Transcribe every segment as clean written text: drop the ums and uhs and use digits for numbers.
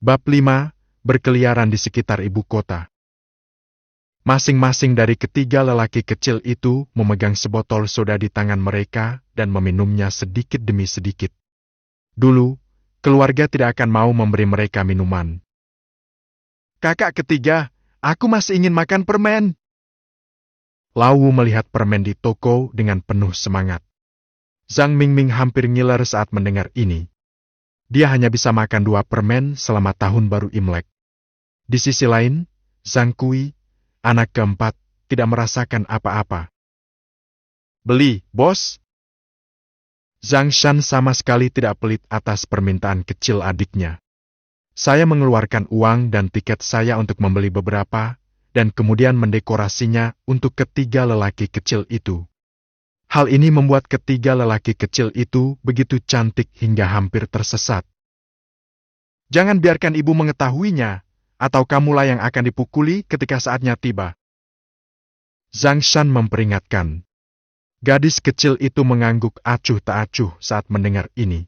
Bab 5, berkeliaran di sekitar ibu kota. Masing-masing dari ketiga lelaki kecil itu memegang sebotol soda di tangan mereka dan meminumnya sedikit demi sedikit. Dulu, keluarga tidak akan mau memberi mereka minuman. "Kakak ketiga, aku masih ingin makan permen." Lawu melihat permen di toko dengan penuh semangat. Zhang Mingming hampir ngiler saat mendengar ini. Dia hanya bisa makan 2 permen selama tahun baru Imlek. Di sisi lain, Zhang Kui, anak keempat, tidak merasakan apa-apa. "Beli, bos." Zhang Shan sama sekali tidak pelit atas permintaan kecil adiknya. "Saya mengeluarkan uang dan tiket saya untuk membeli beberapa, dan kemudian mendekorasinya untuk ketiga lelaki kecil itu." Hal ini membuat ketiga lelaki kecil itu begitu cantik hingga hampir tersesat. "Jangan biarkan ibu mengetahuinya, atau kamulah yang akan dipukuli ketika saatnya tiba." Zhang Shan memperingatkan. Gadis kecil itu mengangguk acuh tak acuh saat mendengar ini.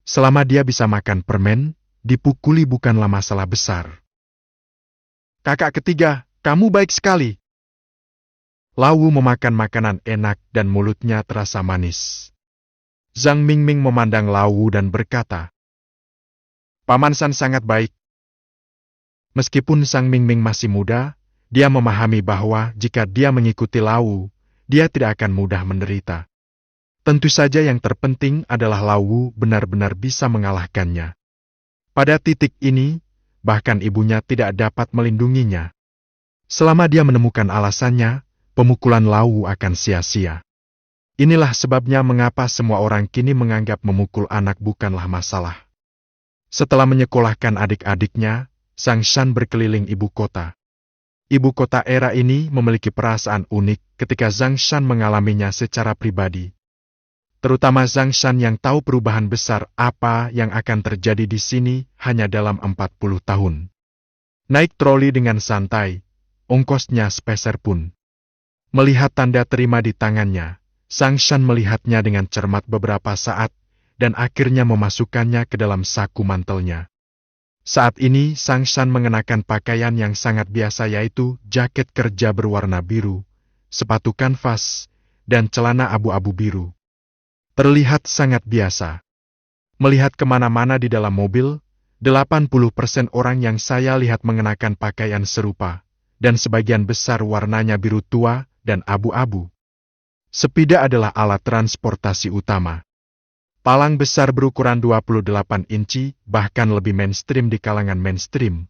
Selama dia bisa makan permen, dipukuli bukanlah masalah besar. "Kakak ketiga, kamu baik sekali." Lawu memakan makanan enak dan mulutnya terasa manis. Zhang Mingming memandang Lawu dan berkata, "Paman San sangat baik." Meskipun Zhang Mingming masih muda, dia memahami bahwa jika dia mengikuti Lawu, dia tidak akan mudah menderita. Tentu saja yang terpenting adalah Lawu benar-benar bisa mengalahkannya. Pada titik ini, bahkan ibunya tidak dapat melindunginya. Selama dia menemukan alasannya, pemukulan Lawu akan sia-sia. Inilah sebabnya mengapa semua orang kini menganggap memukul anak bukanlah masalah. Setelah menyekolahkan adik-adiknya, Zhang Shan berkeliling ibu kota. Ibu kota era ini memiliki perasaan unik ketika Zhang Shan mengalaminya secara pribadi. Terutama Zhang Shan yang tahu perubahan besar apa yang akan terjadi di sini hanya dalam 40 tahun. Naik troli dengan santai, ongkosnya sepeser pun. Melihat tanda terima di tangannya, Zhang Shan melihatnya dengan cermat beberapa saat, dan akhirnya memasukkannya ke dalam saku mantelnya. Saat ini Zhang Shan mengenakan pakaian yang sangat biasa yaitu jaket kerja berwarna biru, sepatu kanvas, dan celana abu-abu biru. Terlihat sangat biasa. Melihat kemana-mana di dalam mobil, 80% orang yang saya lihat mengenakan pakaian serupa, dan sebagian besar warnanya biru tua dan abu-abu. Sepeda adalah alat transportasi utama. Palang besar berukuran 28 inci bahkan lebih mainstream di kalangan mainstream.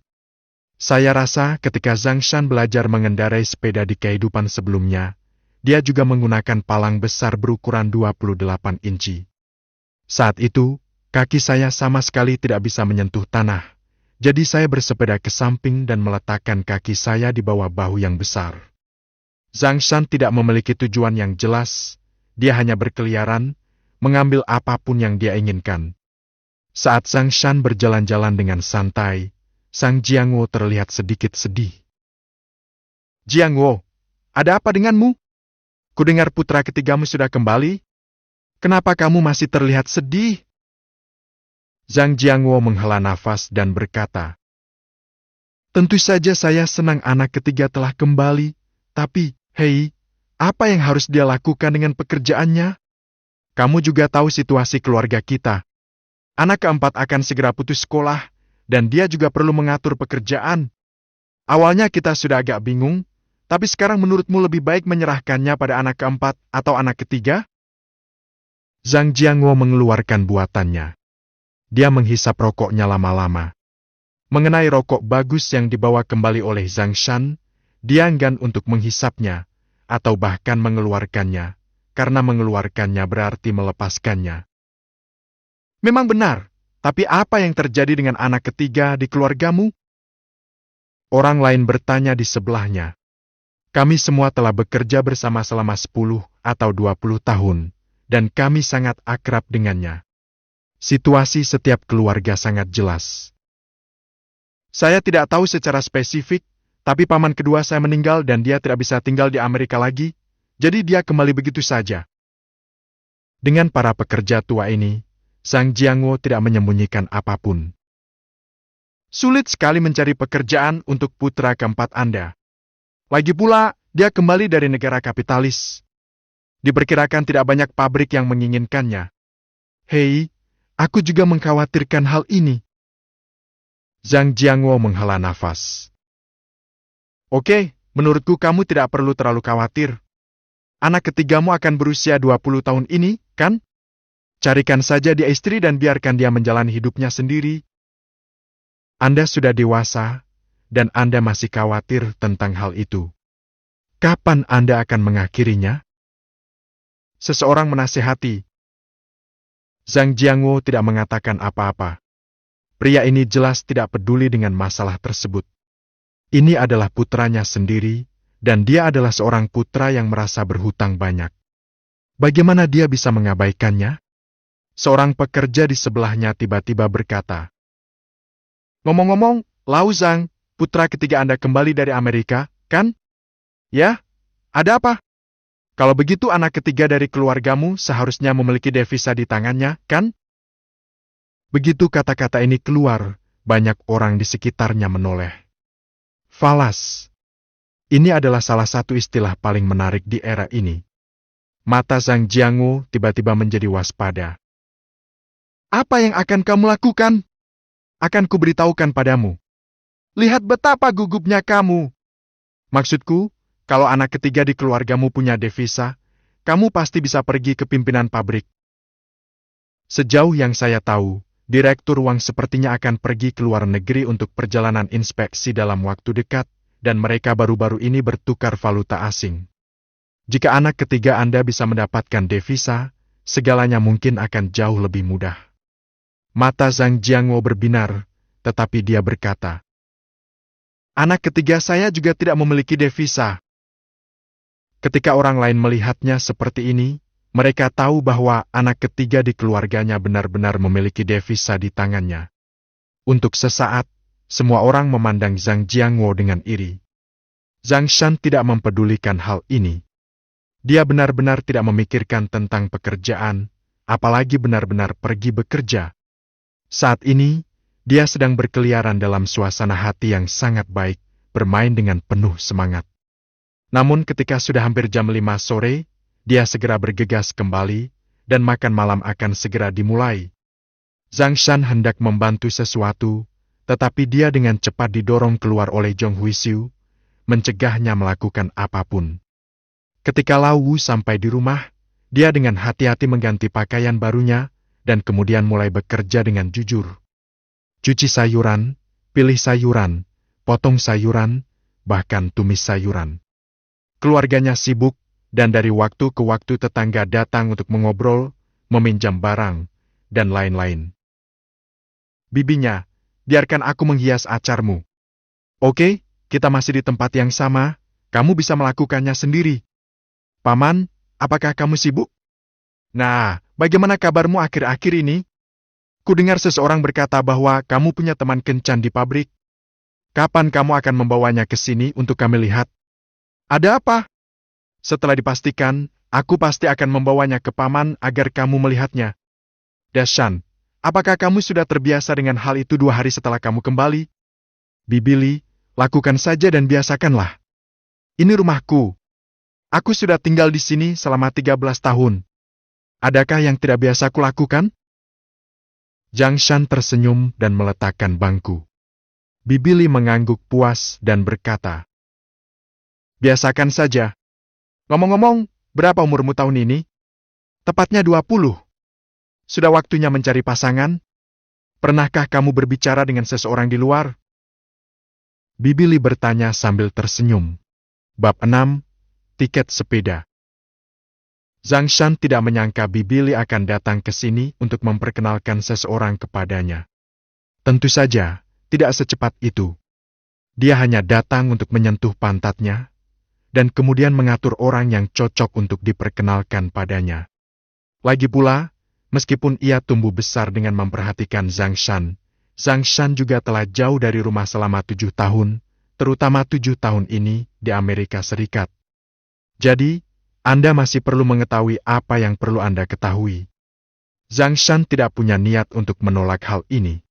Saya rasa ketika Zhang Shan belajar mengendarai sepeda di kehidupan sebelumnya, dia juga menggunakan palang besar berukuran 28 inci. Saat itu, kaki saya sama sekali tidak bisa menyentuh tanah, jadi saya bersepeda ke samping dan meletakkan kaki saya di bawah bahu yang besar. Zhang Shan tidak memiliki tujuan yang jelas, dia hanya berkeliaran, mengambil apapun yang dia inginkan. Saat Zhang Shan berjalan-jalan dengan santai, Sang Jiangwo terlihat sedikit sedih. "Jiangwo, ada apa denganmu? Kudengar putra ketigamu sudah kembali. Kenapa kamu masih terlihat sedih?" Zhang Jiangwo menghela nafas dan berkata, "Tentu saja saya senang anak ketiga telah kembali, tapi, hei, apa yang harus dia lakukan dengan pekerjaannya? Kamu juga tahu situasi keluarga kita. Anak keempat akan segera putus sekolah, dan dia juga perlu mengatur pekerjaan. Awalnya kita sudah agak bingung, tapi sekarang menurutmu lebih baik menyerahkannya pada anak keempat atau anak ketiga?" Zhang Jiangwo mengeluarkan buatannya. Dia menghisap rokoknya lama-lama. Mengenai rokok bagus yang dibawa kembali oleh Zhang Shan, dia enggan untuk menghisapnya, atau bahkan mengeluarkannya, karena mengeluarkannya berarti melepaskannya. "Memang benar, tapi apa yang terjadi dengan anak ketiga di keluargamu?" Orang lain bertanya di sebelahnya. "Kami semua telah bekerja bersama selama 10 atau 20 tahun, dan kami sangat akrab dengannya. Situasi setiap keluarga sangat jelas. Saya tidak tahu secara spesifik, tapi paman kedua saya meninggal dan dia tidak bisa tinggal di Amerika lagi, jadi dia kembali begitu saja." Dengan para pekerja tua ini, Sang Jiangwo tidak menyembunyikan apapun. Sulit sekali mencari pekerjaan untuk putra keempat Anda. Lagi pula, dia kembali dari negara kapitalis. Diperkirakan tidak banyak pabrik yang menginginkannya. Hei, aku juga mengkhawatirkan hal ini. Zhang Jiangwo menghela nafas. Oke, menurutku kamu tidak perlu terlalu khawatir. Anak ketigamu akan berusia 20 tahun ini, kan? Carikan saja dia istri dan biarkan dia menjalani hidupnya sendiri. Anda sudah dewasa, dan Anda masih khawatir tentang hal itu. Kapan Anda akan mengakhirinya? Seseorang menasihati. Zhang Jiangwo tidak mengatakan apa-apa. Pria ini jelas tidak peduli dengan masalah tersebut. Ini adalah putranya sendiri, dan dia adalah seorang putra yang merasa berhutang banyak. Bagaimana dia bisa mengabaikannya? Seorang pekerja di sebelahnya tiba-tiba berkata, "Ngomong-ngomong, Lau Zhang, putra ketiga Anda kembali dari Amerika, kan? Ya, ada apa? Kalau begitu anak ketiga dari keluargamu seharusnya memiliki devisa di tangannya, kan?" Begitu kata-kata ini keluar, banyak orang di sekitarnya menoleh. Falas. Ini adalah salah satu istilah paling menarik di era ini. Mata Zhang Jiangwo tiba-tiba menjadi waspada. Apa yang akan kamu lakukan? Akan kuberitahukan padamu. Lihat betapa gugupnya kamu. Maksudku, kalau anak ketiga di keluargamu punya devisa, kamu pasti bisa pergi ke pimpinan pabrik. Sejauh yang saya tahu, Direktur Wang sepertinya akan pergi ke luar negeri untuk perjalanan inspeksi dalam waktu dekat, dan mereka baru-baru ini bertukar valuta asing. Jika anak ketiga Anda bisa mendapatkan devisa, segalanya mungkin akan jauh lebih mudah. Mata Zhang Jiangwo berbinar, tetapi dia berkata, "Anak ketiga saya juga tidak memiliki devisa." Ketika orang lain melihatnya seperti ini, mereka tahu bahwa anak ketiga di keluarganya benar-benar memiliki devisa di tangannya. Untuk sesaat, semua orang memandang Zhang Jiangwo dengan iri. Zhang Shan tidak mempedulikan hal ini. Dia benar-benar tidak memikirkan tentang pekerjaan, apalagi benar-benar pergi bekerja. Saat ini, dia sedang berkeliaran dalam suasana hati yang sangat baik, bermain dengan penuh semangat. Namun ketika sudah hampir jam 5 sore, dia segera bergegas kembali, dan makan malam akan segera dimulai. Zhang Shan hendak membantu sesuatu, tetapi dia dengan cepat didorong keluar oleh Zhong Huixiu, mencegahnya melakukan apapun. Ketika Lau Wu sampai di rumah, dia dengan hati-hati mengganti pakaian barunya, dan kemudian mulai bekerja dengan jujur. Cuci sayuran, pilih sayuran, potong sayuran, bahkan tumis sayuran. Keluarganya sibuk, dan dari waktu ke waktu tetangga datang untuk mengobrol, meminjam barang, dan lain-lain. Bibinya, biarkan aku menghias acarmu. Oke, kita masih di tempat yang sama, kamu bisa melakukannya sendiri. Paman, apakah kamu sibuk? Nah, bagaimana kabarmu akhir-akhir ini? Kudengar seseorang berkata bahwa kamu punya teman kencan di pabrik. Kapan kamu akan membawanya ke sini untuk kami lihat? Ada apa? Setelah dipastikan, aku pasti akan membawanya ke paman agar kamu melihatnya. Dashan, apakah kamu sudah terbiasa dengan hal itu 2 hari setelah kamu kembali? Bibili, lakukan saja dan biasakanlah. Ini rumahku. Aku sudah tinggal di sini selama 13 tahun. Adakah yang tidak biasa kulakukan? Zhang Shan tersenyum dan meletakkan bangku. Bibili mengangguk puas dan berkata, "Biasakan saja. Ngomong-ngomong, berapa umurmu tahun ini?" "Tepatnya 20. Sudah waktunya mencari pasangan? Pernahkah kamu berbicara dengan seseorang di luar?" Bibili bertanya sambil tersenyum. Bab 6, Tiket sepeda. Zhang Shan tidak menyangka Bibili akan datang ke sini untuk memperkenalkan seseorang kepadanya. Tentu saja, tidak secepat itu. Dia hanya datang untuk menyentuh pantatnya, dan kemudian mengatur orang yang cocok untuk diperkenalkan padanya. Lagi pula, meskipun ia tumbuh besar dengan memperhatikan Zhang Shan juga telah jauh dari rumah selama 7 tahun, terutama 7 tahun ini di Amerika Serikat. Jadi, Anda masih perlu mengetahui apa yang perlu Anda ketahui. Zhang Shan tidak punya niat untuk menolak hal ini.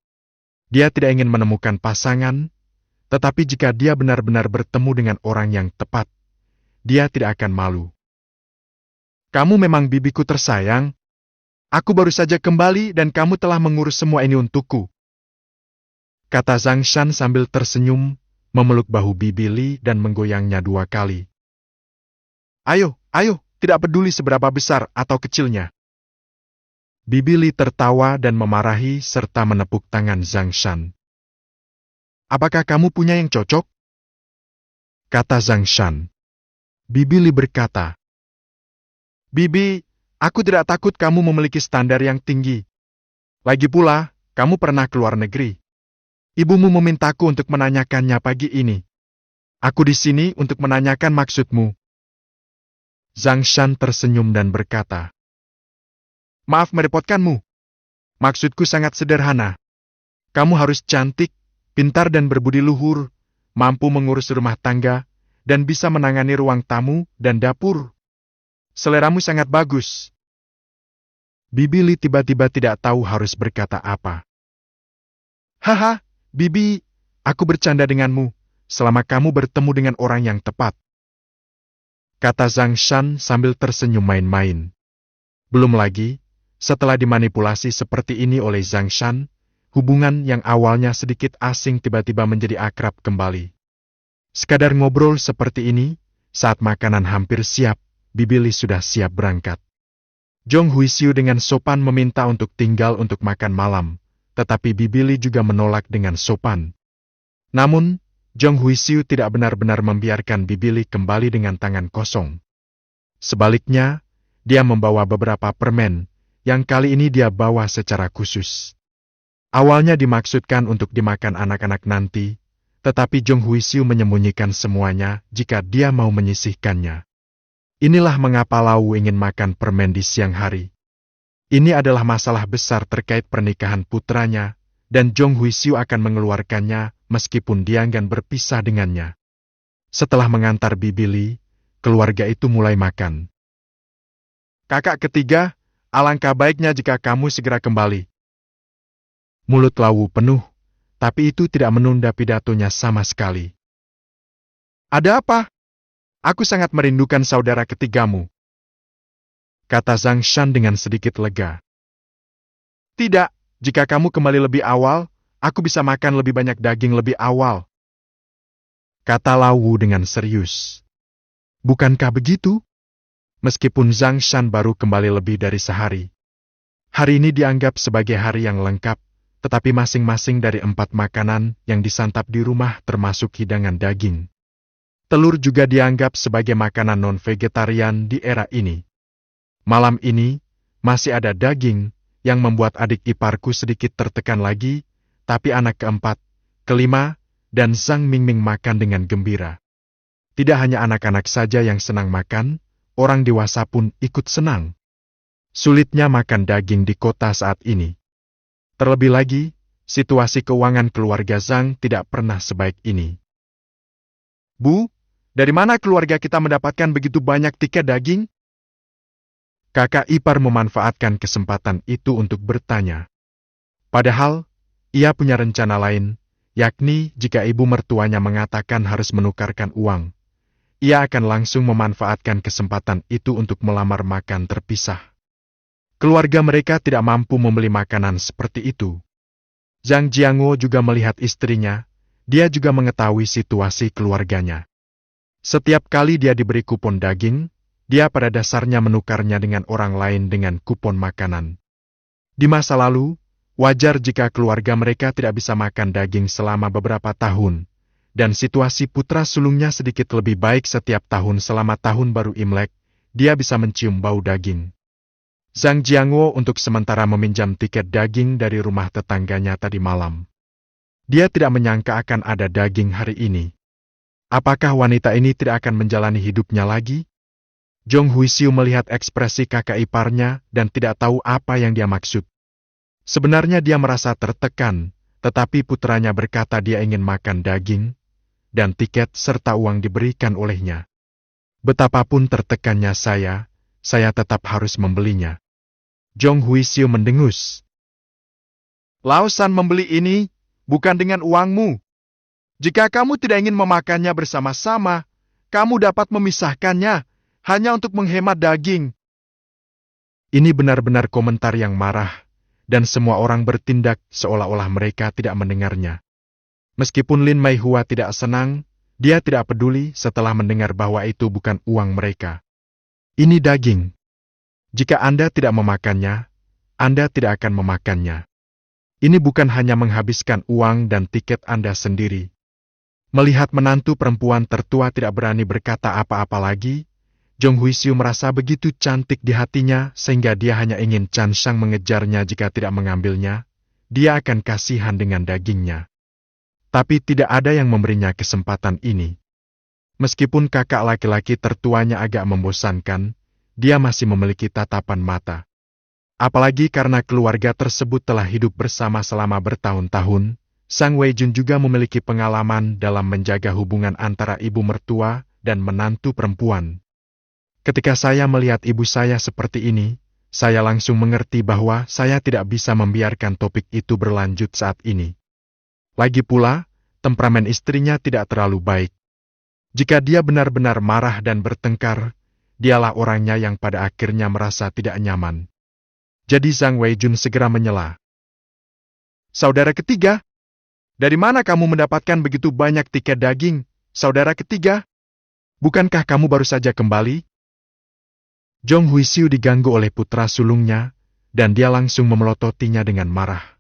Dia tidak ingin menemukan pasangan, tetapi jika dia benar-benar bertemu dengan orang yang tepat, dia tidak akan malu. Kamu memang bibiku tersayang. Aku baru saja kembali dan kamu telah mengurus semua ini untukku, kata Zhang Shan sambil tersenyum, memeluk bahu Bibi Li dan menggoyangnya 2 kali. Ayo, ayo, tidak peduli seberapa besar atau kecilnya. Bibi Li tertawa dan memarahi serta menepuk tangan Zhang Shan. Apakah kamu punya yang cocok? Kata Zhang Shan. Bibi Li berkata, Bibi, aku tidak takut kamu memiliki standar yang tinggi. Lagi pula, kamu pernah keluar negeri. Ibumu memintaku untuk menanyakannya pagi ini. Aku di sini untuk menanyakan maksudmu. Zhang Shan tersenyum dan berkata, Maaf merepotkanmu. Maksudku sangat sederhana. Kamu harus cantik, pintar dan berbudi luhur, mampu mengurus rumah tangga, dan bisa menangani ruang tamu dan dapur. Seleramu sangat bagus. Bibi Li tiba-tiba tidak tahu harus berkata apa. Haha, Bibi, aku bercanda denganmu, selama kamu bertemu dengan orang yang tepat. Kata Zhang Shan sambil tersenyum main-main. Belum lagi, setelah dimanipulasi seperti ini oleh Zhang Shan, hubungan yang awalnya sedikit asing tiba-tiba menjadi akrab kembali. Sekadar ngobrol seperti ini, saat makanan hampir siap, Bibi Li sudah siap berangkat. Zhong Huisiu dengan sopan meminta untuk tinggal untuk makan malam, tetapi Bibi Li juga menolak dengan sopan. Namun, Zhong Huisiu tidak benar-benar membiarkan Bibi Li kembali dengan tangan kosong. Sebaliknya, dia membawa beberapa permen, yang kali ini dia bawa secara khusus. Awalnya dimaksudkan untuk dimakan anak-anak nanti, tetapi Zhong Huisiu menyembunyikan semuanya jika dia mau menyisihkannya. Inilah mengapa Lau ingin makan permen di siang hari. Ini adalah masalah besar terkait pernikahan putranya, dan Zhong Huisiu akan mengeluarkannya meskipun dia enggan berpisah dengannya. Setelah mengantar Bibi Li, keluarga itu mulai makan. Kakak ketiga, alangkah baiknya jika kamu segera kembali. Mulut Lau penuh, tapi itu tidak menunda pidatonya sama sekali. Ada apa? Aku sangat merindukan saudara ketigamu, kata Zhang Shan dengan sedikit lega. Tidak, jika kamu kembali lebih awal, aku bisa makan lebih banyak daging lebih awal, kata Lau dengan serius. Bukankah begitu? Meskipun Zhang Shan baru kembali lebih dari sehari. Hari ini dianggap sebagai hari yang lengkap, tetapi masing-masing dari 4 makanan yang disantap di rumah termasuk hidangan daging. Telur juga dianggap sebagai makanan non-vegetarian di era ini. Malam ini, masih ada daging, yang membuat adik iparku sedikit tertekan lagi, tapi anak keempat, kelima, dan Zhang Mingming makan dengan gembira. Tidak hanya anak-anak saja yang senang makan, orang dewasa pun ikut senang. Sulitnya makan daging di kota saat ini. Terlebih lagi, situasi keuangan keluarga Zhang tidak pernah sebaik ini. Bu, dari mana keluarga kita mendapatkan begitu banyak tiket daging? Kakak ipar memanfaatkan kesempatan itu untuk bertanya. Padahal, ia punya rencana lain, yakni jika ibu mertuanya mengatakan harus menukarkan uang, ia akan langsung memanfaatkan kesempatan itu untuk melamar makan terpisah. Keluarga mereka tidak mampu membeli makanan seperti itu. Zhang Jianguo juga melihat istrinya, dia juga mengetahui situasi keluarganya. Setiap kali dia diberi kupon daging, dia pada dasarnya menukarnya dengan orang lain dengan kupon makanan. Di masa lalu, wajar jika keluarga mereka tidak bisa makan daging selama beberapa tahun, dan situasi putra sulungnya sedikit lebih baik setiap tahun selama tahun baru Imlek, dia bisa mencium bau daging. Zhang Jianguo untuk sementara meminjam tiket daging dari rumah tetangganya tadi malam. Dia tidak menyangka akan ada daging hari ini. Apakah wanita ini tidak akan menjalani hidupnya lagi? Zhong Huisiu melihat ekspresi kakak iparnya dan tidak tahu apa yang dia maksud. Sebenarnya dia merasa tertekan, tetapi putranya berkata dia ingin makan daging, dan tiket serta uang diberikan olehnya. Betapapun tertekannya saya tetap harus membelinya. Zhong Huisiu mendengus. Lao San membeli ini, bukan dengan uangmu. Jika kamu tidak ingin memakannya bersama-sama, kamu dapat memisahkannya, hanya untuk menghemat daging. Ini benar-benar komentar yang marah, dan semua orang bertindak seolah-olah mereka tidak mendengarnya. Meskipun Lin Meihua tidak senang, dia tidak peduli setelah mendengar bahwa itu bukan uang mereka. Ini daging. Jika Anda tidak memakannya, Anda tidak akan memakannya. Ini bukan hanya menghabiskan uang dan tiket Anda sendiri. Melihat menantu perempuan tertua tidak berani berkata apa-apa lagi, Zhong Huixiu merasa begitu cantik di hatinya sehingga dia hanya ingin Chan Shang mengejarnya jika tidak mengambilnya. Dia akan kasihan dengan dagingnya. Tapi tidak ada yang memberinya kesempatan ini. Meskipun kakak laki-laki tertuanya agak membosankan, dia masih memiliki tatapan mata. Apalagi karena keluarga tersebut telah hidup bersama selama bertahun-tahun, Sang Weijun juga memiliki pengalaman dalam menjaga hubungan antara ibu mertua dan menantu perempuan. Ketika saya melihat ibu saya seperti ini, saya langsung mengerti bahwa saya tidak bisa membiarkan topik itu berlanjut saat ini. Lagi pula, temperamen istrinya tidak terlalu baik. Jika dia benar-benar marah dan bertengkar, dialah orangnya yang pada akhirnya merasa tidak nyaman. Jadi Zhang Weijun segera menyela. Saudara ketiga, dari mana kamu mendapatkan begitu banyak tiket daging, saudara ketiga? Bukankah kamu baru saja kembali? Zhong Huixiu diganggu oleh putra sulungnya, dan dia langsung memelototinya dengan marah.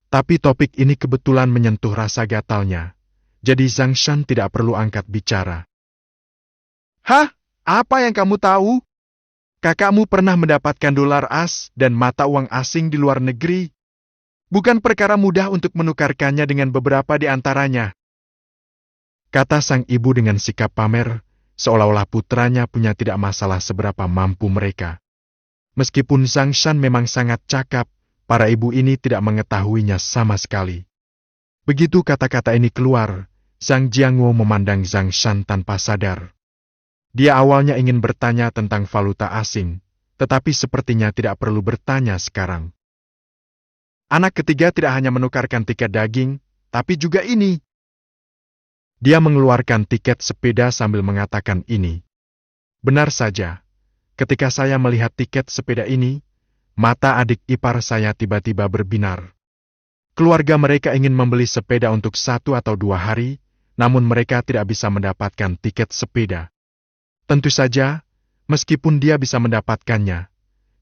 Tapi topik ini kebetulan menyentuh rasa gatalnya, jadi Zhang Shan tidak perlu angkat bicara. Hah? Apa yang kamu tahu? Kakakmu pernah mendapatkan dolar as dan mata uang asing di luar negeri. Bukan perkara mudah untuk menukarkannya dengan beberapa di antaranya. Kata sang ibu dengan sikap pamer, seolah-olah putranya punya tidak masalah seberapa mampu mereka. Meskipun Zhang Shan memang sangat cakap, para ibu ini tidak mengetahuinya sama sekali. Begitu kata-kata ini keluar, Zhang Jiangwo memandang Zhang Shan tanpa sadar. Dia awalnya ingin bertanya tentang valuta asing, tetapi sepertinya tidak perlu bertanya sekarang. Anak ketiga tidak hanya menukarkan tiket daging, tapi juga ini. Dia mengeluarkan tiket sepeda sambil mengatakan ini. Benar saja, ketika saya melihat tiket sepeda ini, mata adik ipar saya tiba-tiba berbinar. Keluarga mereka ingin membeli sepeda untuk 1 atau 2 hari, namun mereka tidak bisa mendapatkan tiket sepeda. Tentu saja, meskipun dia bisa mendapatkannya,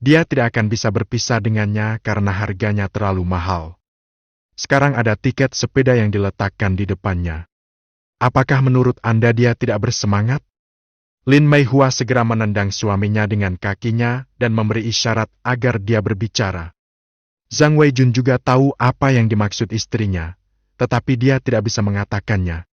dia tidak akan bisa berpisah dengannya karena harganya terlalu mahal. Sekarang ada tiket sepeda yang diletakkan di depannya. Apakah menurut Anda dia tidak bersemangat? Lin Meihua segera menendang suaminya dengan kakinya dan memberi isyarat agar dia berbicara. Zhang Weijun juga tahu apa yang dimaksud istrinya, tetapi dia tidak bisa mengatakannya.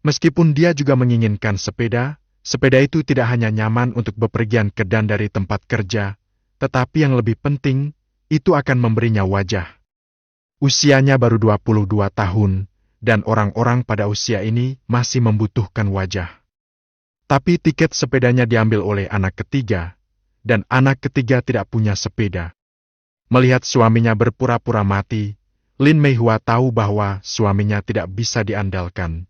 Meskipun dia juga menginginkan sepeda, sepeda itu tidak hanya nyaman untuk bepergian ke dan dari tempat kerja, tetapi yang lebih penting, itu akan memberinya wajah. Usianya baru 22 tahun, dan orang-orang pada usia ini masih membutuhkan wajah. Tapi tiket sepedanya diambil oleh anak ketiga, dan anak ketiga tidak punya sepeda. Melihat suaminya berpura-pura mati, Lin Meihua tahu bahwa suaminya tidak bisa diandalkan.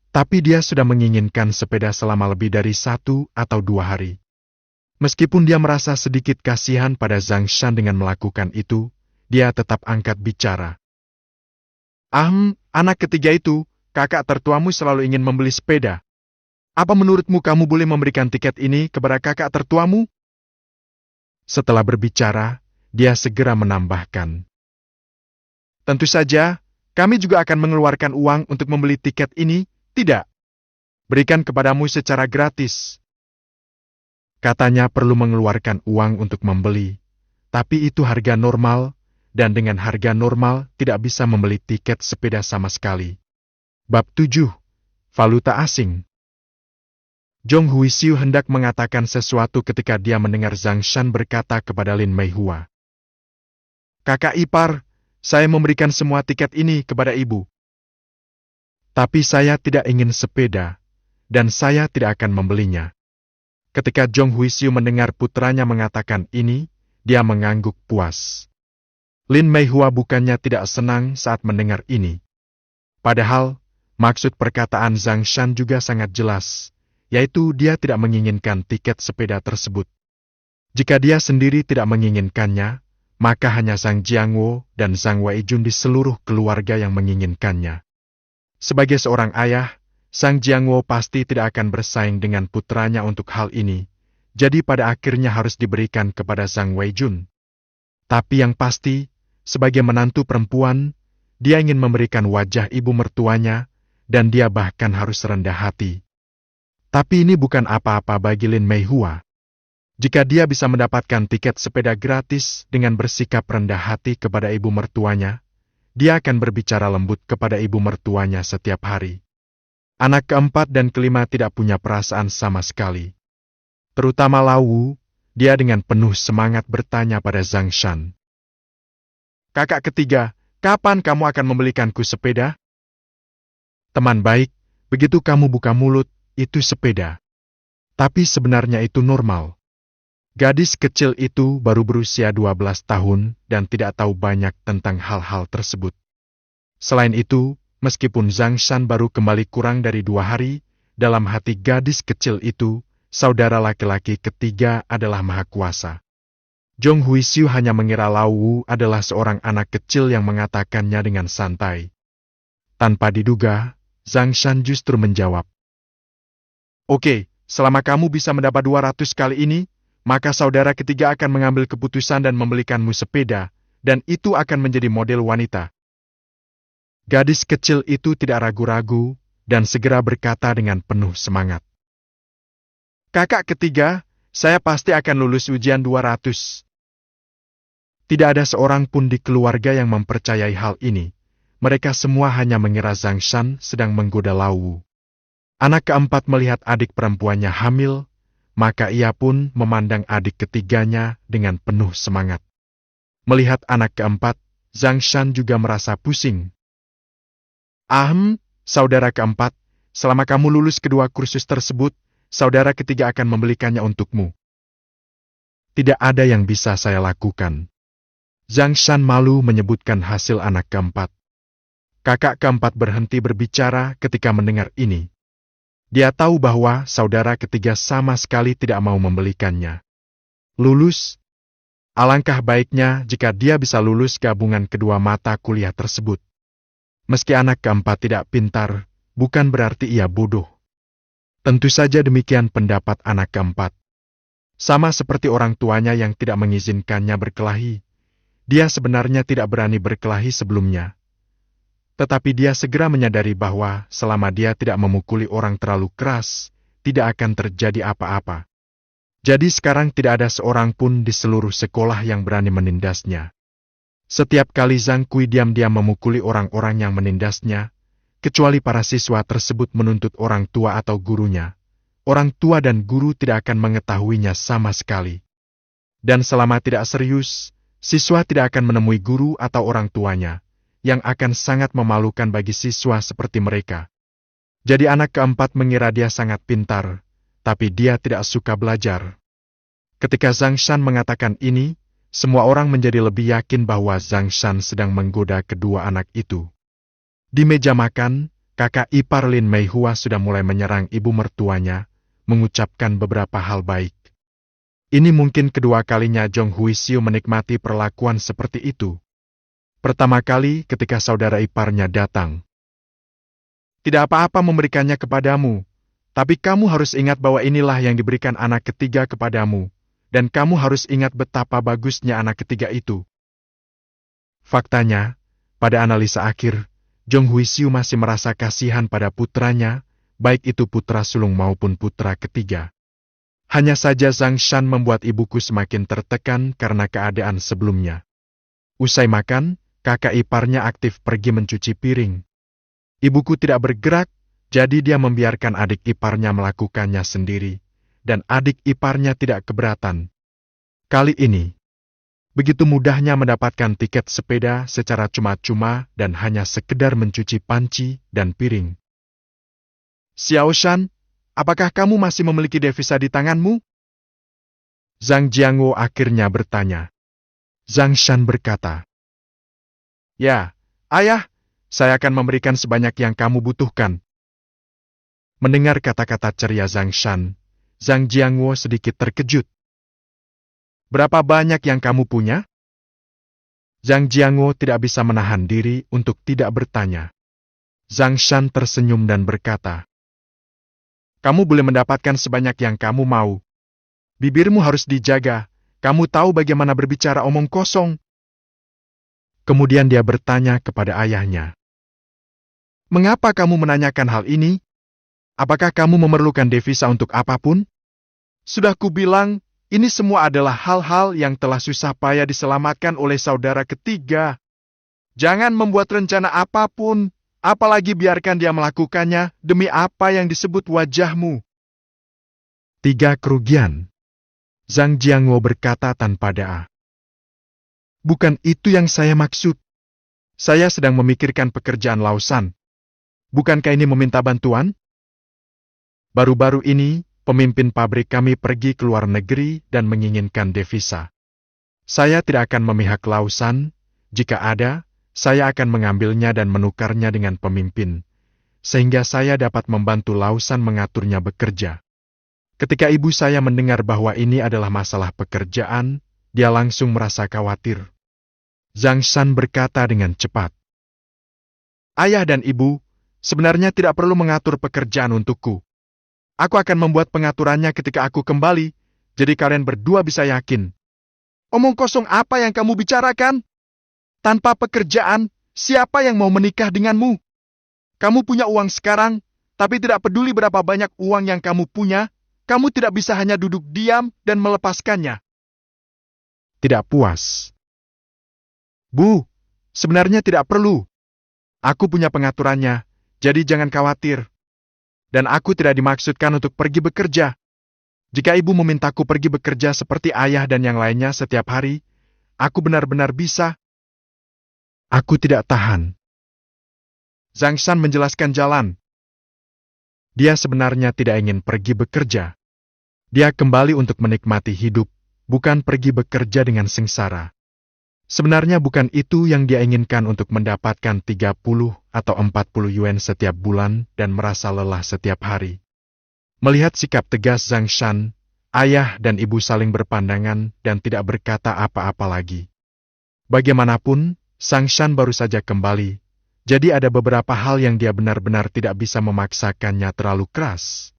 Tapi dia sudah menginginkan sepeda selama lebih dari 1 atau 2 hari. Meskipun dia merasa sedikit kasihan pada Zhang Shan dengan melakukan itu, dia tetap angkat bicara. Anak ketiga itu, kakak tertuamu selalu ingin membeli sepeda. Apa menurutmu kamu boleh memberikan tiket ini kepada kakak tertuamu? Setelah berbicara, dia segera menambahkan. Tentu saja, kami juga akan mengeluarkan uang untuk membeli tiket ini, tidak. Berikan kepadamu secara gratis. Katanya perlu mengeluarkan uang untuk membeli, tapi itu harga normal, dan dengan harga normal tidak bisa membeli tiket sepeda sama sekali. Bab 7. Valuta asing. Zhong Huixiu hendak mengatakan sesuatu ketika dia mendengar Zhang Shan berkata kepada Lin Meihua. Kakak ipar, saya memberikan semua tiket ini kepada ibu. Tapi saya tidak ingin sepeda, dan saya tidak akan membelinya. Ketika Zhong Huixiu mendengar putranya mengatakan ini, dia mengangguk puas. Lin Meihua bukannya tidak senang saat mendengar ini. Padahal, maksud perkataan Zhang Shan juga sangat jelas, yaitu dia tidak menginginkan tiket sepeda tersebut. Jika dia sendiri tidak menginginkannya, maka hanya Zhang Jiangwo dan Zhang Weijun di seluruh keluarga yang menginginkannya. Sebagai seorang ayah, Zhang Jiangwo pasti tidak akan bersaing dengan putranya untuk hal ini, jadi pada akhirnya harus diberikan kepada Zhang Weijun. Tapi yang pasti, sebagai menantu perempuan, dia ingin memberikan wajah ibu mertuanya, dan dia bahkan harus rendah hati. Tapi ini bukan apa-apa bagi Lin Meihua. Jika dia bisa mendapatkan tiket sepeda gratis dengan bersikap rendah hati kepada ibu mertuanya, dia akan berbicara lembut kepada ibu mertuanya setiap hari. Anak keempat dan kelima tidak punya perasaan sama sekali. Terutama Lao Wu, dia dengan penuh semangat bertanya pada Zhang Shan. Kakak ketiga, kapan kamu akan membelikanku sepeda? Teman baik, begitu kamu buka mulut, itu sepeda. Tapi sebenarnya itu normal. Gadis kecil itu baru berusia 12 tahun dan tidak tahu banyak tentang hal-hal tersebut. Selain itu, meskipun Zhang Shan baru kembali kurang dari 2 hari, dalam hati gadis kecil itu, saudara laki-laki ketiga adalah maha kuasa. Zhong Huixiu hanya mengira Lao Wu adalah seorang anak kecil yang mengatakannya dengan santai. Tanpa diduga, Zhang Shan justru menjawab. Oke, selama kamu bisa mendapat 200 kali ini, maka saudara ketiga akan mengambil keputusan dan membelikanmu sepeda, dan itu akan menjadi model wanita. Gadis kecil itu tidak ragu-ragu, dan segera berkata dengan penuh semangat. Kakak ketiga, saya pasti akan lulus ujian 200. Tidak ada seorang pun di keluarga yang mempercayai hal ini. Mereka semua hanya mengira Zhang Shan sedang menggoda Lao Wu. Anak keempat melihat adik perempuannya hamil, maka ia pun memandang adik ketiganya dengan penuh semangat. Melihat anak keempat, Zhang Shan juga merasa pusing. Saudara keempat, selama kamu lulus kedua kursus tersebut, saudara ketiga akan membelikannya untukmu. Tidak ada yang bisa saya lakukan. Zhang Shan malu menyebutkan hasil anak keempat. Kakak keempat berhenti berbicara ketika mendengar ini. Dia tahu bahwa saudara ketiga sama sekali tidak mau membelikannya. Lulus? Alangkah baiknya jika dia bisa lulus gabungan kedua mata kuliah tersebut. Meski anak keempat tidak pintar, bukan berarti ia bodoh. Tentu saja demikian pendapat anak keempat. Sama seperti orang tuanya yang tidak mengizinkannya berkelahi, dia sebenarnya tidak berani berkelahi sebelumnya. Tetapi dia segera menyadari bahwa selama dia tidak memukuli orang terlalu keras, tidak akan terjadi apa-apa. Jadi sekarang tidak ada seorang pun di seluruh sekolah yang berani menindasnya. Setiap kali Zhang Kui diam-diam memukuli orang-orang yang menindasnya, kecuali para siswa tersebut menuntut orang tua atau gurunya, orang tua dan guru tidak akan mengetahuinya sama sekali. Dan selama tidak serius, siswa tidak akan menemui guru atau orang tuanya, yang akan sangat memalukan bagi siswa seperti mereka. Jadi anak keempat mengira dia sangat pintar, tapi dia tidak suka belajar. Ketika Zhang Shan mengatakan ini, semua orang menjadi lebih yakin bahwa Zhang Shan sedang menggoda kedua anak itu. Di meja makan, kakak ipar Lin Meihua sudah mulai menyerang ibu mertuanya, mengucapkan beberapa hal baik. Ini mungkin kedua kalinya Zhong Huixiu menikmati perlakuan seperti itu. Pertama kali ketika saudara iparnya datang. Tidak apa-apa memberikannya kepadamu, tapi kamu harus ingat bahwa inilah yang diberikan anak ketiga kepadamu, dan kamu harus ingat betapa bagusnya anak ketiga itu. Faktanya, pada analisa akhir, Zhong Huixiu masih merasa kasihan pada putranya, baik itu putra sulung maupun putra ketiga. Hanya saja Zhang Shan membuat ibuku semakin tertekan karena keadaan sebelumnya. Usai makan, kakak iparnya aktif pergi mencuci piring. Ibuku tidak bergerak, jadi dia membiarkan adik iparnya melakukannya sendiri, dan adik iparnya tidak keberatan. Kali ini, begitu mudahnya mendapatkan tiket sepeda secara cuma-cuma dan hanya sekedar mencuci panci dan piring. Xiao Shan, apakah kamu masih memiliki devisa di tanganmu? Zhang Jiangwo akhirnya bertanya. Zhang Shan berkata, Ya, ayah, saya akan memberikan sebanyak yang kamu butuhkan. Mendengar kata-kata ceria Zhang Shan, Zhang Jiangwo sedikit terkejut. Berapa banyak yang kamu punya? Zhang Jiangwo tidak bisa menahan diri untuk tidak bertanya. Zhang Shan tersenyum dan berkata, kamu boleh mendapatkan sebanyak yang kamu mau. Bibirmu harus dijaga, kamu tahu bagaimana berbicara omong kosong. Kemudian dia bertanya kepada ayahnya. Mengapa kamu menanyakan hal ini? Apakah kamu memerlukan devisa untuk apapun? Sudah kubilang, ini semua adalah hal-hal yang telah susah payah diselamatkan oleh saudara ketiga. Jangan membuat rencana apapun, apalagi biarkan dia melakukannya demi apa yang disebut wajahmu. 3 kerugian. Zhang Jiangwo berkata tanpa daya. Bukan itu yang saya maksud. Saya sedang memikirkan pekerjaan Lausan. Bukankah ini meminta bantuan? Baru-baru ini, pemimpin pabrik kami pergi ke luar negeri dan menginginkan devisa. Saya tidak akan memihak Lausan. Jika ada, saya akan mengambilnya dan menukarnya dengan pemimpin, sehingga saya dapat membantu Lausan mengaturnya bekerja. Ketika ibu saya mendengar bahwa ini adalah masalah pekerjaan, dia langsung merasa khawatir. Zhang Shan berkata dengan cepat. Ayah dan ibu, sebenarnya tidak perlu mengatur pekerjaan untukku. Aku akan membuat pengaturannya ketika aku kembali, jadi kalian berdua bisa yakin. Omong kosong apa yang kamu bicarakan? Tanpa pekerjaan, siapa yang mau menikah denganmu? Kamu punya uang sekarang, tapi tidak peduli berapa banyak uang yang kamu punya, kamu tidak bisa hanya duduk diam dan melepaskannya. Tidak puas. Bu, sebenarnya tidak perlu. Aku punya pengaturannya, jadi jangan khawatir. Dan aku tidak dimaksudkan untuk pergi bekerja. Jika ibu memintaku pergi bekerja seperti ayah dan yang lainnya setiap hari, aku benar-benar bisa. Aku tidak tahan. Zhang Shan menjelaskan jalan. Dia sebenarnya tidak ingin pergi bekerja. Dia kembali untuk menikmati hidup, bukan pergi bekerja dengan sengsara. Sebenarnya bukan itu yang dia inginkan untuk mendapatkan 30 atau 40 yuan setiap bulan dan merasa lelah setiap hari. Melihat sikap tegas Zhang Shan, ayah dan ibu saling berpandangan dan tidak berkata apa-apa lagi. Bagaimanapun, Zhang Shan baru saja kembali, jadi ada beberapa hal yang dia benar-benar tidak bisa memaksakannya terlalu keras.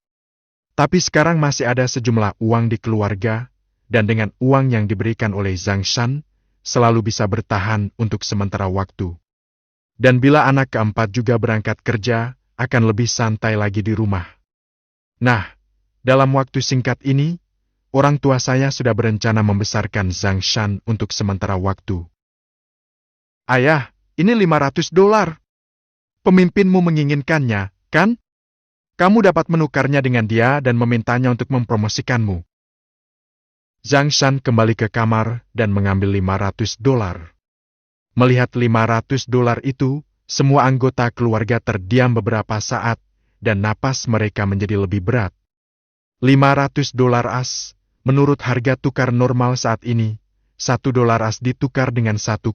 Tapi sekarang masih ada sejumlah uang di keluarga, dan dengan uang yang diberikan oleh Zhang Shan, selalu bisa bertahan untuk sementara waktu. Dan bila anak keempat juga berangkat kerja, akan lebih santai lagi di rumah. Nah, dalam waktu singkat ini, orang tua saya sudah berencana membesarkan Zhang Shan untuk sementara waktu. Ayah, ini $500. Pemimpinmu menginginkannya, kan? Kamu dapat menukarnya dengan dia dan memintanya untuk mempromosikanmu. Zhang Shan kembali ke kamar dan mengambil $500. Melihat $500 itu, semua anggota keluarga terdiam beberapa saat, dan napas mereka menjadi lebih berat. $500 as, menurut harga tukar normal saat ini, $1 as ditukar dengan 1,56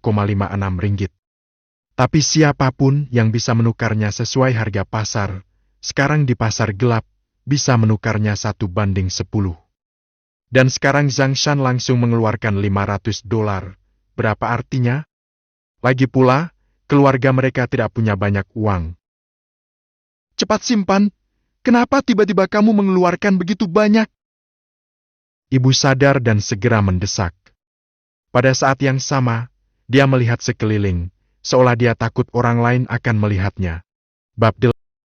ringgit. Tapi siapapun yang bisa menukarnya sesuai harga pasar, sekarang di pasar gelap, bisa menukarnya 1:10. Dan sekarang Zhang Shan langsung mengeluarkan $500. Berapa artinya? Lagi pula, keluarga mereka tidak punya banyak uang. Cepat simpan, kenapa tiba-tiba kamu mengeluarkan begitu banyak? Ibu sadar dan segera mendesak. Pada saat yang sama, dia melihat sekeliling, seolah dia takut orang lain akan melihatnya. Bab